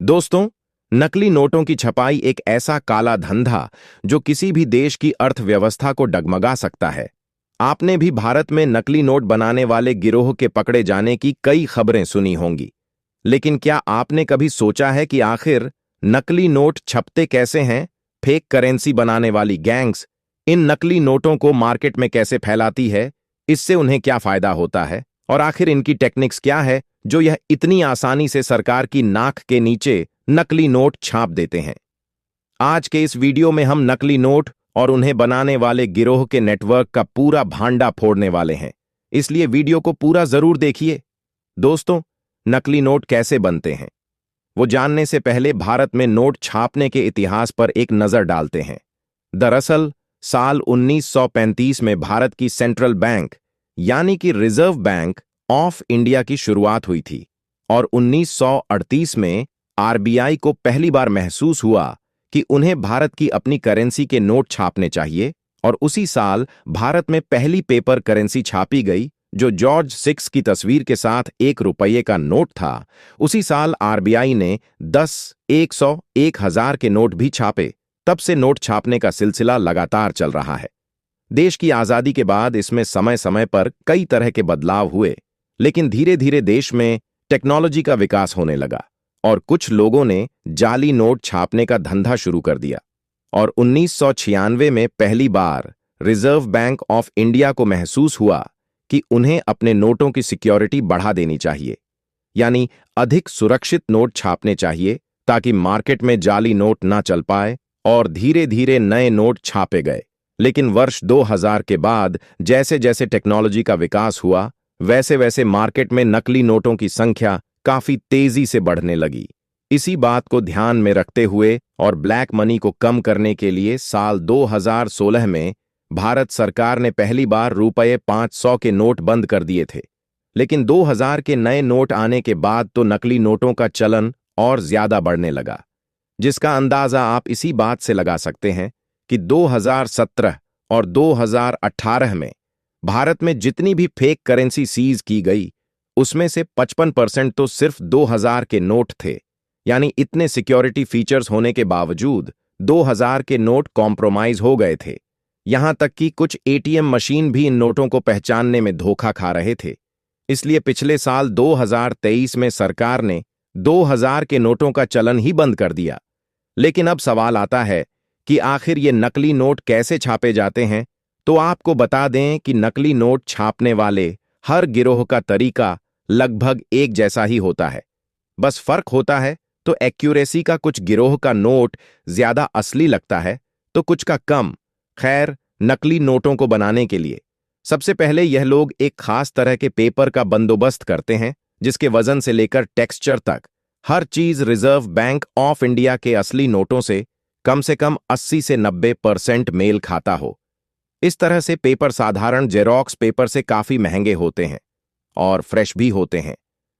दोस्तों, नकली नोटों की छपाई एक ऐसा काला धंधा जो किसी भी देश की अर्थव्यवस्था को डगमगा सकता है। आपने भी भारत में नकली नोट बनाने वाले गिरोह के पकड़े जाने की कई खबरें सुनी होंगी, लेकिन क्या आपने कभी सोचा है कि आखिर नकली नोट छपते कैसे हैं? फेक करेंसी बनाने वाली गैंग्स इन नकली नोटों को मार्केट में कैसे फैलाती है? इससे उन्हें क्या फायदा होता है? और आखिर इनकी टेक्निक्स क्या है जो यह इतनी आसानी से सरकार की नाक के नीचे नकली नोट छाप देते हैं? आज के इस वीडियो में हम नकली नोट और उन्हें बनाने वाले गिरोह के नेटवर्क का पूरा भांडा फोड़ने वाले हैं, इसलिए वीडियो को पूरा जरूर देखिए। दोस्तों, नकली नोट कैसे बनते हैं वो जानने से पहले भारत में नोट छापने के इतिहास पर एक नजर डालते हैं। दरअसल साल 1935 में भारत की सेंट्रल बैंक यानी कि रिजर्व बैंक ऑफ इंडिया की शुरुआत हुई थी और 1938 में आरबीआई को पहली बार महसूस हुआ कि उन्हें भारत की अपनी करेंसी के नोट छापने चाहिए, और उसी साल भारत में पहली पेपर करेंसी छापी गई जो जॉर्ज 6 की तस्वीर के साथ 1 रुपये का नोट था। उसी साल आरबीआई ने 10, 100, 1000 के नोट भी छापे। तब से नोट छापने का सिलसिला लगातार चल रहा है। देश की आजादी के बाद इसमें समय समय पर कई तरह के बदलाव हुए, लेकिन धीरे धीरे देश में टेक्नोलॉजी का विकास होने लगा और कुछ लोगों ने जाली नोट छापने का धंधा शुरू कर दिया। और 1996 में पहली बार रिजर्व बैंक ऑफ इंडिया को महसूस हुआ कि उन्हें अपने नोटों की सिक्योरिटी बढ़ा देनी चाहिए, यानी अधिक सुरक्षित नोट छापने चाहिए ताकि मार्केट में जाली नोट ना चल पाए, और धीरे धीरे नए नोट छापे गए। लेकिन वर्ष 2000 के बाद जैसे जैसे टेक्नोलॉजी का विकास हुआ, वैसे वैसे मार्केट में नकली नोटों की संख्या काफी तेजी से बढ़ने लगी। इसी बात को ध्यान में रखते हुए और ब्लैक मनी को कम करने के लिए साल 2016 में भारत सरकार ने पहली बार रुपये 500 के नोट बंद कर दिए थे। लेकिन 2000 के नए नोट आने के बाद तो नकली नोटों का चलन और ज्यादा बढ़ने लगा, जिसका अंदाजा आप इसी बात से लगा सकते हैं कि 2017 और 2018 में भारत में जितनी भी फेक करेंसी सीज की गई, उसमें से 55% तो सिर्फ 2000 के नोट थे। यानी इतने सिक्योरिटी फीचर्स होने के बावजूद 2000 के नोट कॉम्प्रोमाइज हो गए थे। यहां तक कि कुछ एटीएम मशीन भी इन नोटों को पहचानने में धोखा खा रहे थे। इसलिए पिछले साल 2023 में सरकार ने 2000 के नोटों का चलन ही बंद कर दिया। लेकिन अब सवाल आता है कि आखिर ये नकली नोट कैसे छापे जाते हैं? तो आपको बता दें कि नकली नोट छापने वाले हर गिरोह का तरीका लगभग एक जैसा ही होता है। बस फर्क होता है तो एक्यूरेसी का। कुछ गिरोह का नोट ज्यादा असली लगता है तो कुछ का कम। खैर, नकली नोटों को बनाने के लिए सबसे पहले यह लोग एक खास तरह के पेपर का बंदोबस्त करते हैं, जिसके वजन से लेकर टेक्सचर तक हर चीज रिजर्व बैंक ऑफ इंडिया के असली नोटों से कम 80 से 90% मेल खाता हो। इस तरह से पेपर साधारण जेरोक्स पेपर से काफी महंगे होते हैं और फ्रेश भी होते हैं।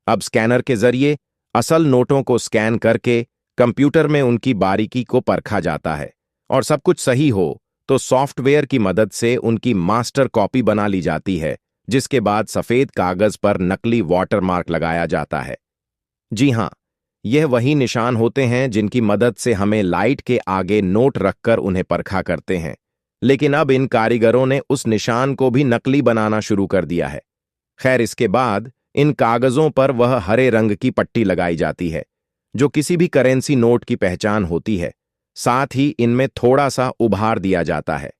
अब स्कैनर के जरिए असल नोटों को स्कैन करके कंप्यूटर में उनकी बारीकी को परखा जाता है, और सब कुछ सही हो तो सॉफ्टवेयर की मदद से उनकी मास्टर कॉपी बना ली जाती है, जिसके बाद सफेद कागज पर नकली वाटरमार्क लगाया जाता है। जी हां, यह वही निशान होते हैं जिनकी मदद से हमें लाइट के आगे नोट रखकर उन्हें परखा करते हैं। लेकिन अब इन कारीगरों ने उस निशान को भी नकली बनाना शुरू कर दिया है। खैर, इसके बाद इन कागजों पर वह हरे रंग की पट्टी लगाई जाती है जो किसी भी करेंसी नोट की पहचान होती है। साथ ही इनमें थोड़ा सा उभार दिया जाता है।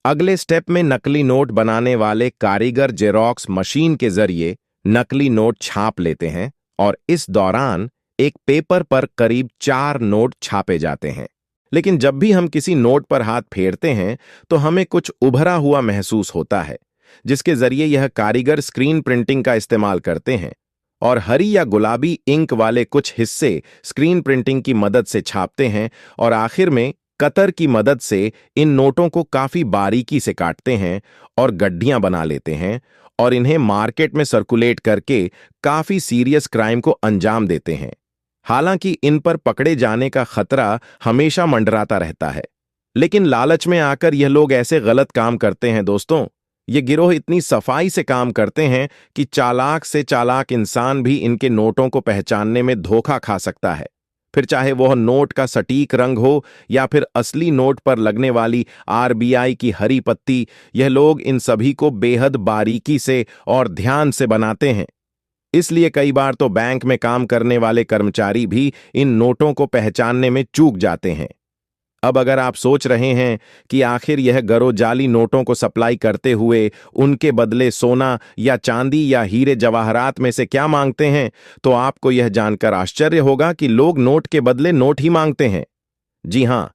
अगले स्टेप में नकली नोट बनाने वाले कारीगर जेरोक्स मशीन के जरिए नकली नोट छाप लेते हैं, और इस दौरान एक पेपर पर करीब 4 नोट छापे जाते हैं। लेकिन जब भी हम किसी नोट पर हाथ फेरते हैं तो हमें कुछ उभरा हुआ महसूस होता है, जिसके जरिए यह कारीगर स्क्रीन प्रिंटिंग का इस्तेमाल करते हैं और हरी या गुलाबी इंक वाले कुछ हिस्से स्क्रीन प्रिंटिंग की मदद से छापते हैं, और आखिर में कतर की मदद से इन नोटों को काफी बारीकी से काटते हैं और गड्ढियां बना लेते हैं, और इन्हें मार्केट में सर्कुलेट करके काफी सीरियस क्राइम को अंजाम देते हैं। हालांकि इन पर पकड़े जाने का खतरा हमेशा मंडराता रहता है, लेकिन लालच में आकर यह लोग ऐसे गलत काम करते हैं। दोस्तों, ये गिरोह इतनी सफाई से काम करते हैं कि चालाक से चालाक इंसान भी इनके नोटों को पहचानने में धोखा खा सकता है। फिर चाहे वह नोट का सटीक रंग हो या फिर असली नोट पर लगने वाली आरबीआई की हरी पत्ती, यह लोग इन सभी को बेहद बारीकी से और ध्यान से बनाते हैं। इसलिए कई बार तो बैंक में काम करने वाले कर्मचारी भी इन नोटों को पहचानने में चूक जाते हैं। अब अगर आप सोच रहे हैं कि आखिर यह गिरोह जाली नोटों को सप्लाई करते हुए उनके बदले सोना या चांदी या हीरे जवाहरात में से क्या मांगते हैं, तो आपको यह जानकर आश्चर्य होगा कि लोग नोट के बदले नोट ही मांगते हैं। जी हां,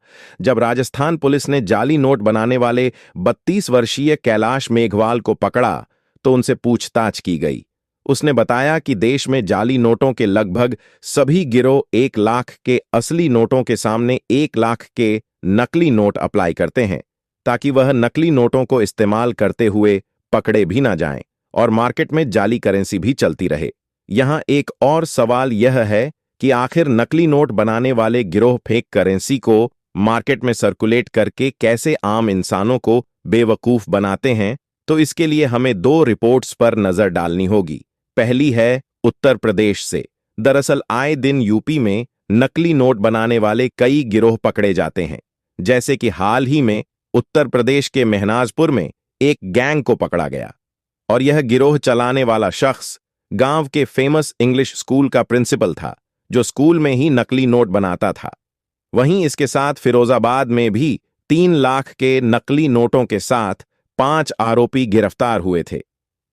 जब राजस्थान पुलिस ने जाली नोट बनाने वाले 32 वर्षीय कैलाश मेघवाल को पकड़ा तो उनसे पूछताछ की गई। उसने बताया कि देश में जाली नोटों के लगभग सभी गिरोह 1 लाख के असली नोटों के सामने 1 लाख के नकली नोट अप्लाई करते हैं, ताकि वह नकली नोटों को इस्तेमाल करते हुए पकड़े भी ना जाएं और मार्केट में जाली करेंसी भी चलती रहे। यहां एक और सवाल यह है कि आखिर नकली नोट बनाने वाले गिरोह फेक करेंसी को मार्केट में सर्कुलेट करके कैसे आम इंसानों को बेवकूफ बनाते हैं, तो इसके लिए हमें 2 रिपोर्ट्स पर नजर डालनी होगी। पहली है उत्तर प्रदेश से। दरअसल आए दिन यूपी में नकली नोट बनाने वाले कई गिरोह पकड़े जाते हैं। जैसे कि हाल ही में उत्तर प्रदेश के महनाजपुर में एक गैंग को पकड़ा गया और यह गिरोह चलाने वाला शख्स गांव के फेमस इंग्लिश स्कूल का प्रिंसिपल था, जो स्कूल में ही नकली नोट बनाता था। वहीं इसके साथ फिरोजाबाद में भी 3 लाख के नकली नोटों के साथ 5 आरोपी गिरफ्तार हुए थे।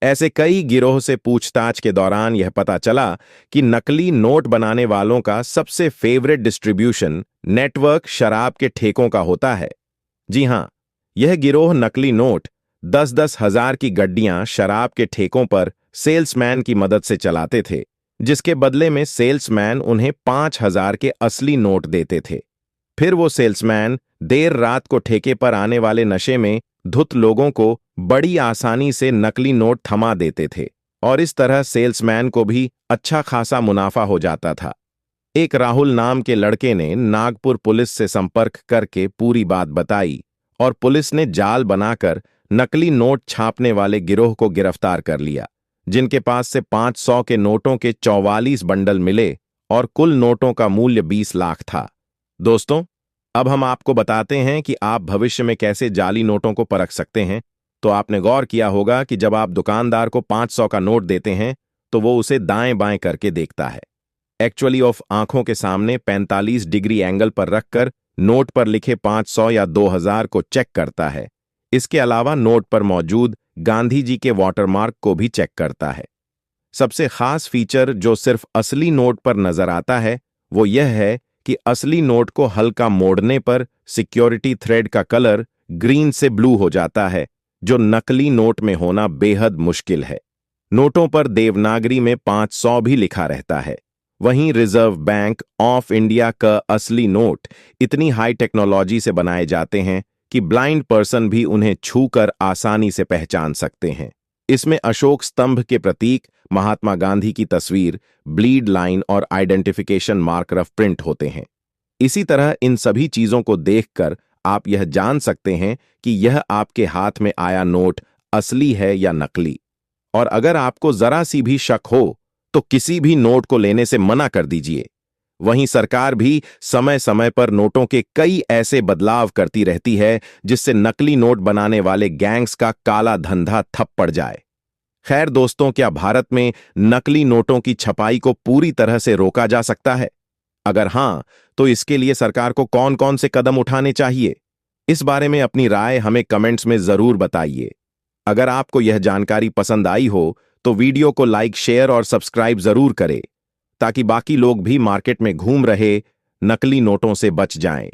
ऐसे कई गिरोह से पूछताछ के दौरान यह पता चला कि नकली नोट बनाने वालों का सबसे फेवरेट डिस्ट्रीब्यूशन नेटवर्क शराब के ठेकों का होता है। जी हां, यह गिरोह नकली नोट 10-10 हजार की गड्डियां शराब के ठेकों पर सेल्समैन की मदद से चलाते थे, जिसके बदले में सेल्समैन उन्हें 5,000 के असली नोट देते थे। फिर वो सेल्समैन देर रात को ठेके पर आने वाले नशे में धुत लोगों को बड़ी आसानी से नकली नोट थमा देते थे और इस तरह सेल्समैन को भी अच्छा खासा मुनाफा हो जाता था। एक राहुल नाम के लड़के ने नागपुर पुलिस से संपर्क करके पूरी बात बताई और पुलिस ने जाल बनाकर नकली नोट छापने वाले गिरोह को गिरफ्तार कर लिया, जिनके पास से 500 के नोटों के 44 बंडल मिले और कुल नोटों का मूल्य 20 लाख था। दोस्तों, अब हम आपको बताते हैं कि आप भविष्य में कैसे जाली नोटों को परख सकते हैं। तो आपने गौर किया होगा कि जब आप दुकानदार को 500 का नोट देते हैं तो वो उसे दाएं बाएं करके देखता है। एक्चुअली ऑफ आंखों के सामने 45 डिग्री एंगल पर रखकर नोट पर लिखे 500 या 2000 को चेक करता है। इसके अलावा नोट पर मौजूद गांधी जी के वाटरमार्क को भी चेक करता है। सबसे खास फीचर जो सिर्फ असली नोट पर नजर आता है वो यह है कि असली नोट को हल्का मोड़ने पर सिक्योरिटी थ्रेड का कलर ग्रीन से ब्लू हो जाता है, जो नकली नोट में होना बेहद मुश्किल है। नोटों पर देवनागरी में 500 भी लिखा रहता है। वहीं रिजर्व बैंक ऑफ इंडिया का असली नोट इतनी हाई टेक्नोलॉजी से बनाए जाते हैं कि ब्लाइंड पर्सन भी उन्हें छूकर आसानी से पहचान सकते हैं। इसमें अशोक स्तंभ के प्रतीक, महात्मा गांधी की तस्वीर, ब्लीड लाइन और आइडेंटिफिकेशन मार्कर प्रिंट होते हैं। इसी तरह इन सभी चीजों को देखकर आप यह जान सकते हैं कि यह आपके हाथ में आया नोट असली है या नकली। और अगर आपको जरा सी भी शक हो तो किसी भी नोट को लेने से मना कर दीजिए। वहीं सरकार भी समय समय पर नोटों के कई ऐसे बदलाव करती रहती है जिससे नकली नोट बनाने वाले गैंग्स का काला धंधा ठप पड़ जाए। खैर दोस्तों, क्या भारत में नकली नोटों की छपाई को पूरी तरह से रोका जा सकता है? अगर हां, तो इसके लिए सरकार को कौन-कौन से कदम उठाने चाहिए? इस बारे में अपनी राय हमें कमेंट्स में जरूर बताइए। अगर आपको यह जानकारी पसंद आई हो तो वीडियो को लाइक, शेयर और सब्सक्राइब जरूर करें, ताकि बाकी लोग भी मार्केट में घूम रहे नकली नोटों से बच जाएं।